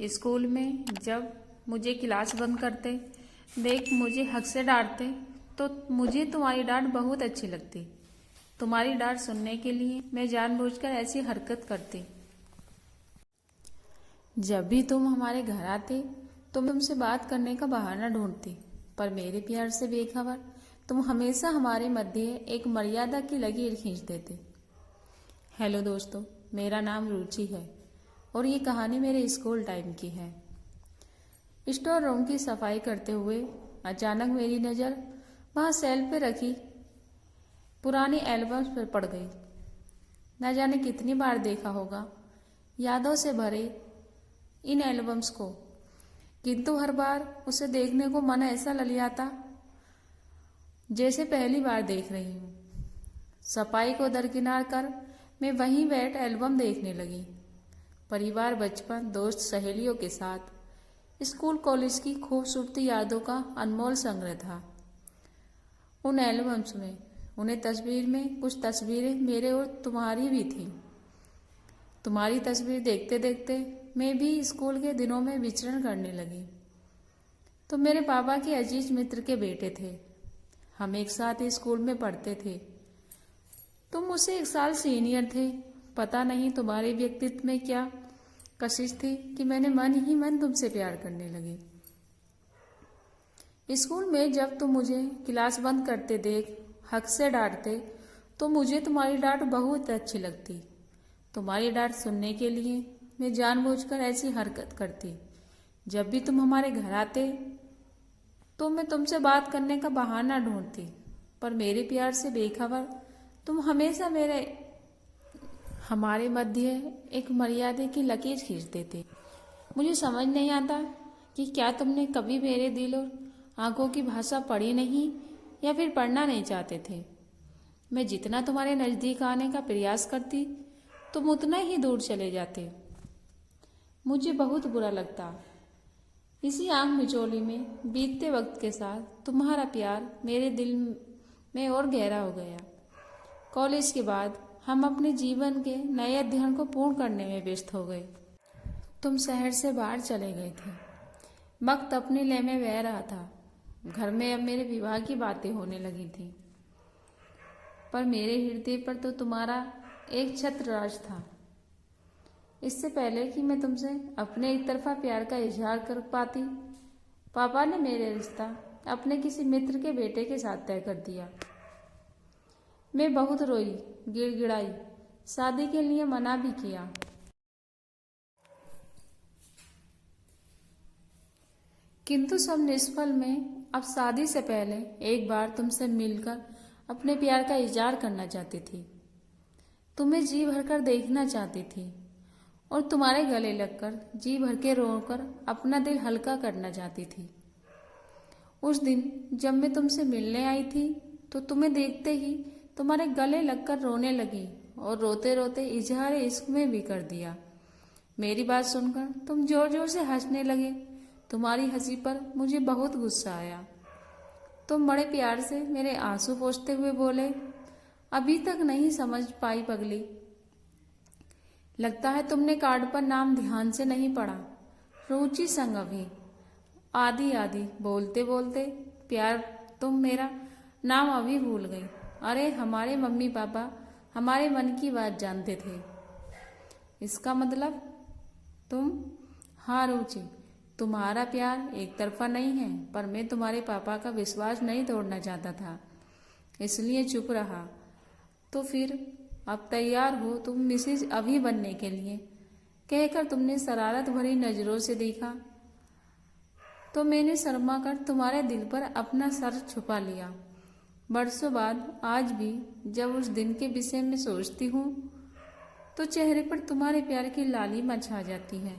School में जब मुझे क्लास बंद करते देख मुझे हक से डांटते तो मुझे तुम्हारी डांट बहुत अच्छी लगती। तुम्हारी डांट सुनने के लिए मैं जानबूझकर ऐसी हरकत करती। जब भी तुम हमारे घर आते तो मैं तुमसे बात करने का बहाना ढूंढती, पर मेरे प्यार से बेखबर तुम हमेशा हमारे मध्य एक मर्यादा की लकीर खींच देते। हेलो दोस्तों, मेरा नाम रुचि है और ये कहानी मेरे स्कूल टाइम की है। स्टोर रूम की सफाई करते हुए अचानक मेरी नज़र वहाँ सेल्फ पे रखी पुरानी एल्बम्स पर पड़ गई। न जाने कितनी बार देखा होगा यादों से भरे इन एल्बम्स को, किंतु हर बार उसे देखने को मन ऐसा ललियाता जैसे पहली बार देख रही हूँ। सफाई को दरकिनार कर मैं वहीं बैठ एल्बम देखने लगी। परिवार, बचपन, दोस्त, सहेलियों के साथ स्कूल कॉलेज की खूबसूरती यादों का अनमोल संग्रह था। उन एल्बम्स में, उन्हें तस्वीर में कुछ तस्वीरें मेरे और तुम्हारी भी थी। तुम्हारी तस्वीर देखते देखते मैं भी स्कूल के दिनों में विचरण करने लगी। तुम मेरे पापा के अजीज मित्र के बेटे थे। हम एक साथ ही स्कूल में पढ़ते थे। तुम मुझसे 1 साल सीनियर थे। पता नहीं तुम्हारे व्यक्तित्व में क्या कशिश थी कि मैंने मन ही मन तुमसे प्यार करने लगी। स्कूल में जब तुम मुझे क्लास बंद करते देख हक से डांटते तो मुझे तुम्हारी डांट बहुत अच्छी लगती। तुम्हारी डांट सुनने के लिए मैं जानबूझकर ऐसी हरकत करती। जब भी तुम हमारे घर आते तो मैं तुमसे बात करने का बहाना ढूंढती, पर मेरे प्यार से बेखबर तुम हमेशा हमारे मध्य एक मर्यादा की लकीर खींच देते। मुझे समझ नहीं आता कि क्या तुमने कभी मेरे दिल और आंखों की भाषा पढ़ी नहीं या फिर पढ़ना नहीं चाहते थे। मैं जितना तुम्हारे नज़दीक आने का प्रयास करती तुम उतना ही दूर चले जाते। मुझे बहुत बुरा लगता। इसी आंख मिचौली में बीतते वक्त के साथ तुम्हारा प्यार मेरे दिल में और गहरा हो गया। कॉलेज के बाद हम अपने जीवन के नए अध्ययन को पूर्ण करने में व्यस्त हो गए। तुम शहर से बाहर चले गए थे। वक्त अपने लय में बह रहा था। घर में अब मेरे विवाह की बातें होने लगी थी, पर मेरे हृदय पर तो तुम्हारा एक छत्र राज था। इससे पहले कि मैं तुमसे अपने एक तरफा प्यार का इजहार कर पाती, पापा ने मेरे रिश्ता अपने किसी मित्र के बेटे के साथ तय कर दिया। मैं बहुत रोई, गिड़गिड़ाई, शादी के लिए मना भी किया, किंतु सब निष्फल में अब शादी से पहले एक बार तुमसे मिलकर अपने प्यार का इजहार करना चाहती थी। तुम्हें जी भरकर देखना चाहती थी और तुम्हारे गले लगकर जी भर के रोकर अपना दिल हल्का करना चाहती थी। उस दिन जब मैं तुमसे मिलने आई थी तो तुम्हें देखते ही तुम्हारे गले लगकर रोने लगी और रोते रोते इजहार इश्क में भी कर दिया। मेरी बात सुनकर तुम जोर जोर से हंसने लगे। तुम्हारी हंसी पर मुझे बहुत गुस्सा आया। तुम बड़े प्यार से मेरे आंसू पोंछते हुए बोले, अभी तक नहीं समझ पाई पगली। लगता है तुमने कार्ड पर नाम ध्यान से नहीं पढ़ा। रुचि संघवी, आदि आदि बोलते बोलते प्यार तुम मेरा नाम अभी भूल गई। अरे हमारे मम्मी पापा हमारे मन की बात जानते थे। इसका मतलब तुम? हाँ रुचि, तुम्हारा प्यार एक तरफा नहीं है, पर मैं तुम्हारे पापा का विश्वास नहीं तोड़ना चाहता था, इसलिए चुप रहा। तो फिर अब तैयार हो तुम मिसेज अभी बनने के लिए, कहकर तुमने शरारत भरी नजरों से देखा तो मैंने शर्मा कर तुम्हारे दिल पर अपना सर छुपा लिया। बरसों बाद आज भी जब उस दिन के विषय में सोचती हूँ तो चेहरे पर तुम्हारे प्यार की लालिमा छा जाती है।